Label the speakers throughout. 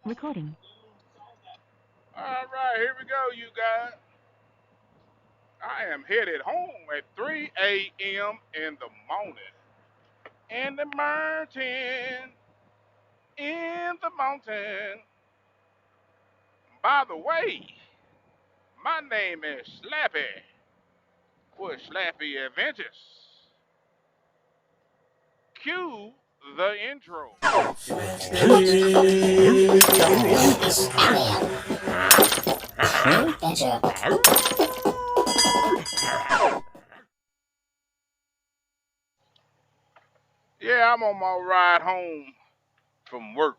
Speaker 1: Recording.
Speaker 2: All right, here we go, you guys. I am headed home at 3 a.m. in the morning. In the mountain, in the mountain. By the way, my name is Slappy with Slappy Adventures. Cue the intro. Yeah, I'm on my ride home from work.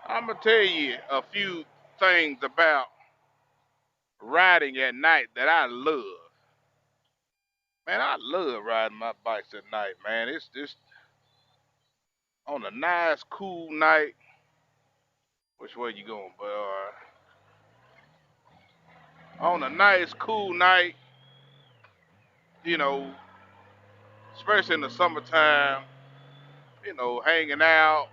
Speaker 2: I'm going to tell you a few things about riding at night that I love. Man, I love riding my bikes at night, man. It's just on a nice, cool night. Which way you going, but on a nice, cool night, you know, especially in the summertime, hanging out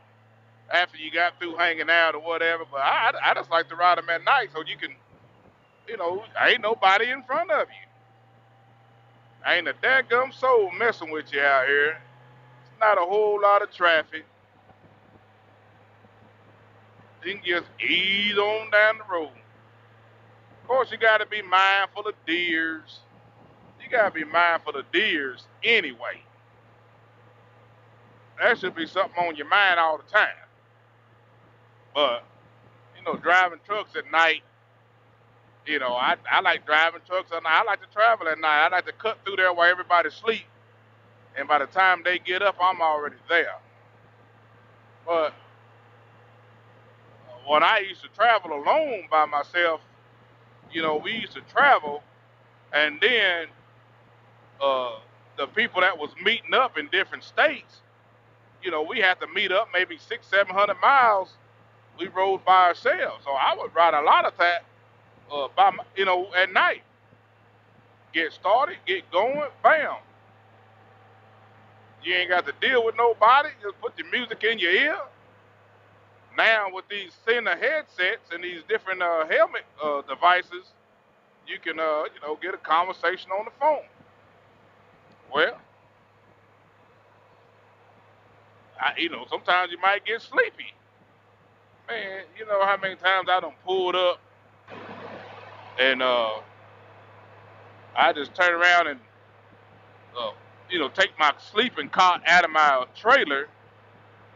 Speaker 2: after you got through hanging out or whatever. But I just like to ride them at night so you can, ain't nobody in front of you. Ain't a dadgum soul messing with you out here. It's not a whole lot of traffic. You can just ease on down the road. Of course, you got to be mindful of deers. You got to be mindful of deers anyway. That should be something on your mind all the time. But, driving trucks at night, I like driving trucks at night. I like to travel at night. I like to cut through there while everybody's asleep. And by the time they get up, I'm already there. But when I used to travel alone by myself, we used to travel, and then the people that was meeting up in different states, we had to meet up maybe 600, 700 miles. We rode by ourselves, so I would ride a lot of that at night. Get started, get going, bam. You ain't got to deal with nobody. Just put your music in your ear. Now with these thinner headsets and these different helmet devices, you can get a conversation on the phone. Well, sometimes you might get sleepy. Man, you know how many times I done pulled up and I just turn around and uh, take my sleeping cot out of my trailer,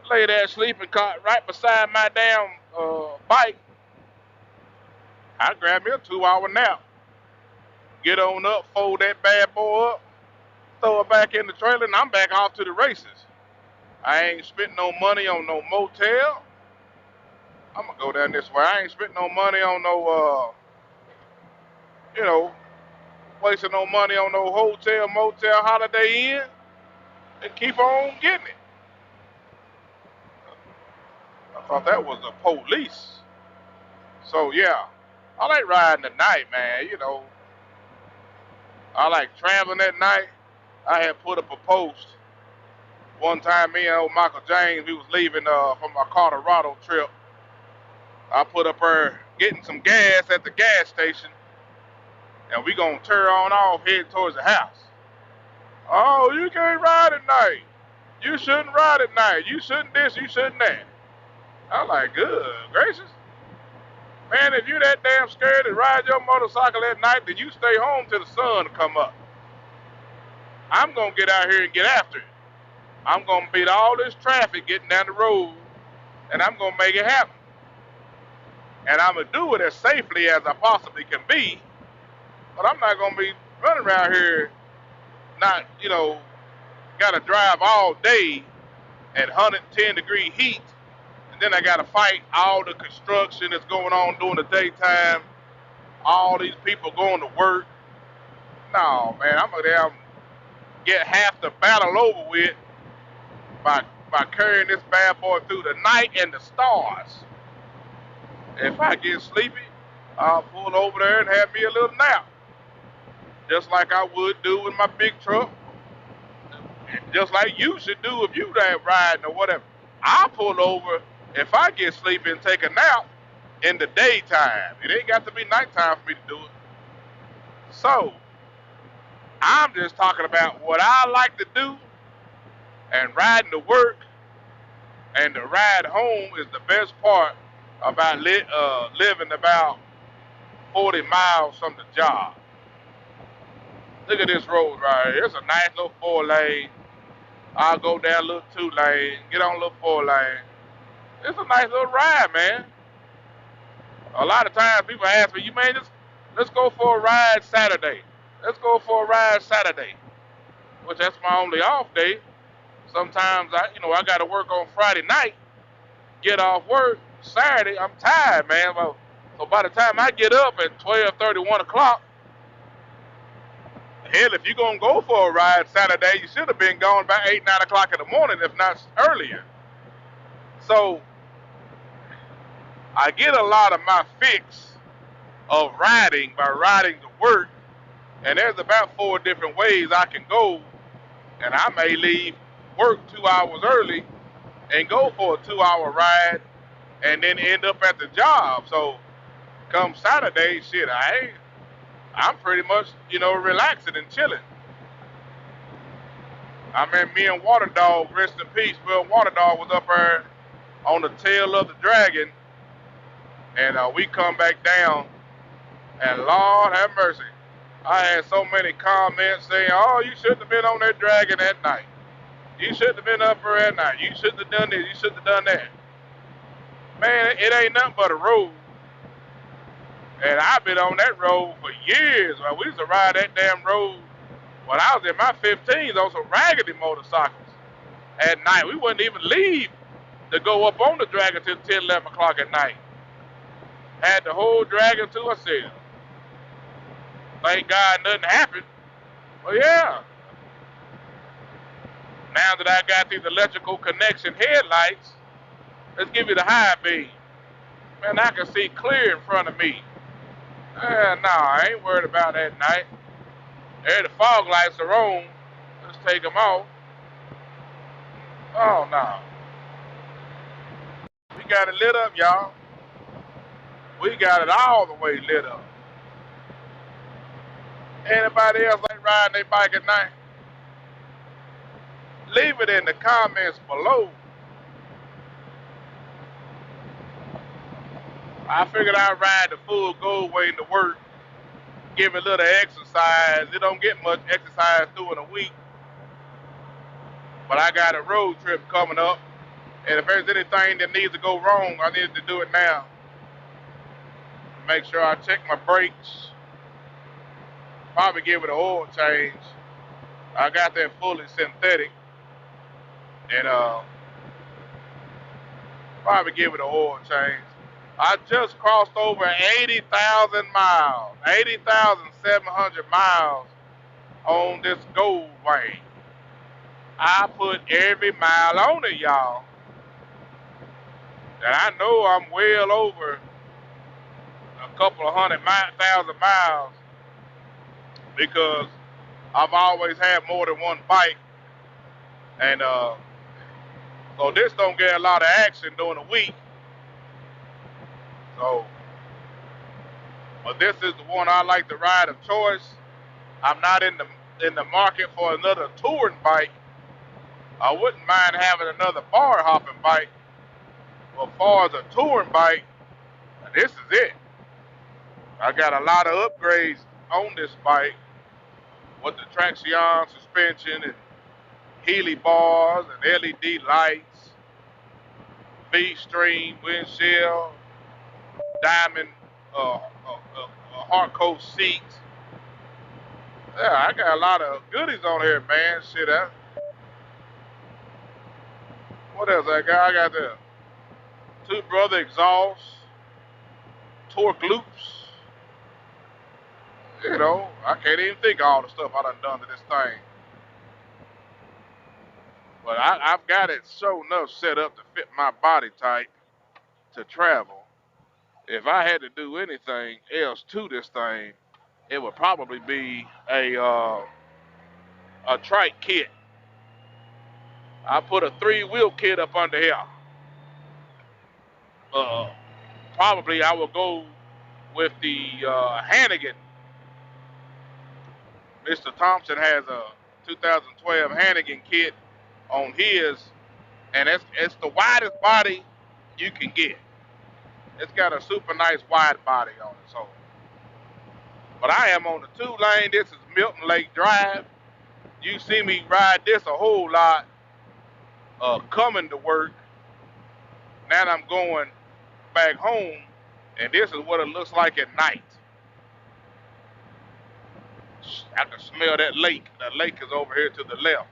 Speaker 2: lay that sleeping cot right beside my damn bike. I grab me a 2 hour nap, get on up, fold that bad boy up, throw it back in the trailer, and I'm back off to the races. I ain't spent no money on no motel. I'm gonna go down this way. I ain't spent no money on no, you know, wasting no money on no hotel, motel, Holiday Inn, and keep on getting it. I thought that was the police. So yeah, I like riding at night, man. I like traveling at night. I had put up a post one time. Me and old Michael James, we was leaving from our Colorado trip. I put up her getting some gas at the gas station, and we gonna turn on off, head towards the house. Oh, you can't ride at night. You shouldn't ride at night. You shouldn't this. You shouldn't that. I'm like, good gracious. Man, if you that damn scared to ride your motorcycle at night, then you stay home till the sun come up. I'm gonna get out here and get after it. I'm gonna beat all this traffic getting down the road, and I'm gonna make it happen. And I'm gonna do it as safely as I possibly can be. But I'm not gonna be running around here not, gotta drive all day at 110-degree heat, and then I gotta fight all the construction that's going on during the daytime. All these people going to work. No, man, I'm gonna damn get half the battle over with by carrying this bad boy through the night and the stars. If I get sleepy, I'll pull over there and have me a little nap, just like I would do with my big truck, and just like you should do if you that riding or whatever. I'll pull over If I get sleepy and take a nap in the daytime, it ain't got to be nighttime for me to do it. So I'm just talking about what I like to do, and riding to work and the ride home is the best part about living about 40 miles from the job. Look at this road right here. It's a nice little 4-lane. I'll go down a little 2-lane, get on a little 4-lane. It's a nice little ride, man. A lot of times people ask me, let's go for a ride Saturday. Let's go for a ride Saturday, which that's my only off day. Sometimes I got to work on Friday night, get off work Saturday. I'm tired, man. So by the time I get up at 12:30, 1 o'clock, hell, if you're going to go for a ride Saturday, you should have been gone by 8, 9 o'clock in the morning, if not earlier. So I get a lot of my fix of riding by riding to work, and there's about 4 different ways I can go, and I may leave work 2 hours early and go for a 2-hour ride and then end up at the job. So come Saturday, shit, I'm pretty much, relaxing and chilling. I mean, me and Water Dog, rest in peace, Well, Water Dog was up there on the tail of the dragon, and we come back down, and Lord have mercy, I had so many comments saying, oh, you shouldn't have been on that dragon at night. You shouldn't have been up there at night. You shouldn't have done this. You shouldn't have done that. Man, it ain't nothing but a road. And I've been on that road for years. We used to ride that damn road when I was in my 15s on some raggedy motorcycles. At night, we wouldn't even leave to go up on the dragon till 10, 11 o'clock at night. Had the whole dragon to ourselves. Thank God nothing happened. But yeah. Now that I got these electrical connection headlights, let's give you the high beam. Man, I can see clear in front of me. I ain't worried about that at night. There, the fog lights are on. Let's take them off. Oh, no. We got it lit up, y'all. We got it all the way lit up. Anybody else like riding their bike at night? Leave it in the comments below. I figured I'd ride the full gold way to work, give it a little exercise. It don't get much exercise through in a week, but I got a road trip coming up, and if there's anything that needs to go wrong, I need to do it now. Make sure I check my brakes, probably give it an oil change. I got that fully synthetic, and probably give it an oil change. I just crossed over 80,000 miles, 80,700 miles on this gold way. I put every mile on it, y'all. And I know I'm well over a couple of 100,000 miles because I've always had more than one bike. And so this don't get a lot of action during the week. So, but this is the one I like to ride of choice. I'm not in the market for another touring bike. I wouldn't mind having another bar hopping bike. But as far as a touring bike, this is it. I got a lot of upgrades on this bike with the traction suspension and Healy bars and LED lights, V-string windshield, diamond hard coat seats. Yeah, I got a lot of goodies on here, man. Shit, what else I got? I got the two brother exhaust, torque loops. I can't even think of all the stuff I done to this thing. But I've got it so enough set up to fit my body type to travel. If I had to do anything else to this thing, it would probably be a trike kit. I put a 3-wheel kit up under here. Uh, Probably I will go with the Hannigan. Mr. Thompson has a 2012 Hannigan kit on his, and it's the widest body you can get. It's got a super nice wide body on it. So, but I am on the 2 lane. This is Milton Lake Drive. You see me ride this a whole lot coming to work. Now I'm going back home, and this is what it looks like at night. I can smell that lake. The lake is over here to the left.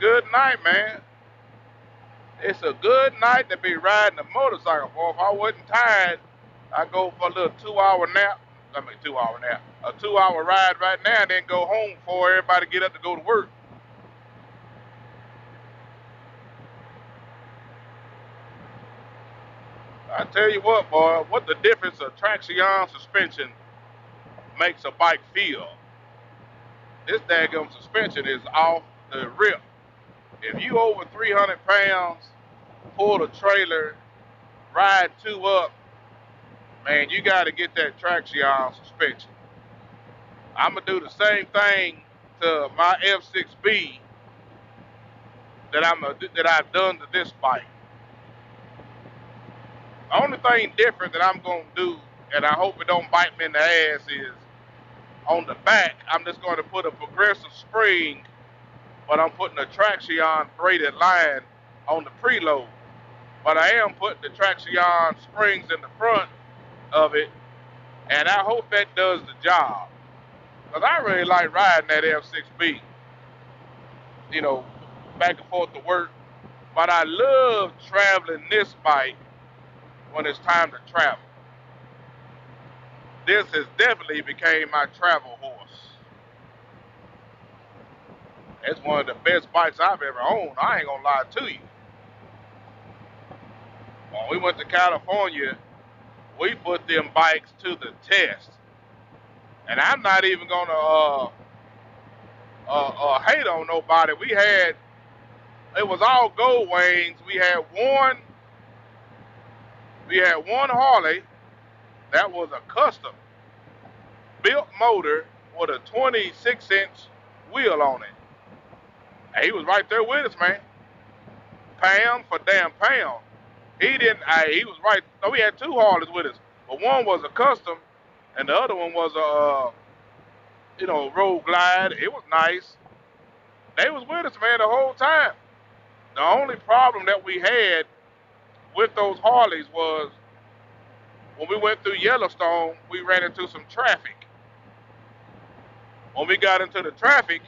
Speaker 2: Good night, man. It's a good night to be riding a motorcycle, boy. If I wasn't tired, I'd go for a little 2 hour nap. I mean, 2 hour nap. A 2 hour ride right now and then go home before everybody get up to go to work. I tell you what, boy, what the difference of traction suspension makes a bike feel. This daggum suspension is off the rip. If you over 300 pounds, pull a trailer, ride 2 up, man, you got to get that traction suspension. I'm gonna do the same thing to my F6B that I've done to this bike. The only thing different that I'm gonna do, and I hope it don't bite me in the ass, is on the back. I'm just going to put a progressive spring, but I'm putting a traction braided line on the preload. But I am putting the traction springs in the front of it, and I hope that does the job. Because I really like riding that F6B, you know, back and forth to work. But I love traveling this bike when it's time to travel. This has definitely became my travel horse. It's one of the best bikes I've ever owned. I ain't gonna lie to you. When we went to California, we put them bikes to the test. And I'm not even gonna hate on nobody. It was all gold wings. We had one Harley that was a custom built motor with a 26-inch wheel on it. And he was right there with us, man. Pound for damn pound. He was right. No, we had 2 Harleys with us. But one was a custom, and the other one was a road glide. It was nice. They was with us, man, the whole time. The only problem that we had with those Harleys was when we went through Yellowstone, we ran into some traffic. When we got into the traffic,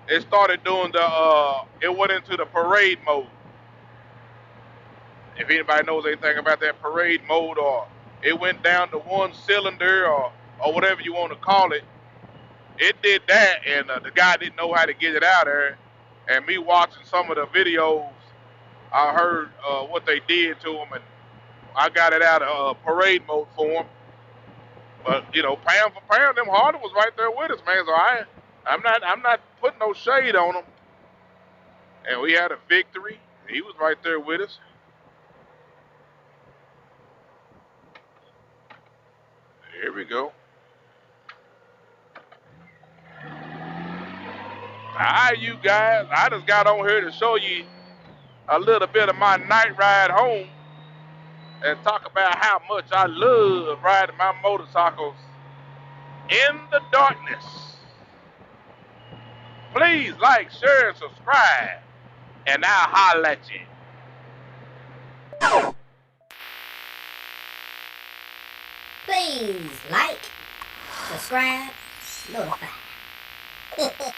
Speaker 2: it started doing it went into the parade mode. If anybody knows anything about that parade mode, or it went down to 1 cylinder, or whatever you want to call it, it did that, and the guy didn't know how to get it out there. And me watching some of the videos, I heard what they did to him, and I got it out of parade mode for him. But pound for pound, them Harley was right there with us, man. So I'm not putting no shade on them. And we had a victory. He was right there with us. Here we go. Hi, you guys. I just got on here to show you a little bit of my night ride home and talk about how much I love riding my motorcycles in the darkness. Please like, share, and subscribe, and I'll holler at you.
Speaker 1: Please like, subscribe, notify.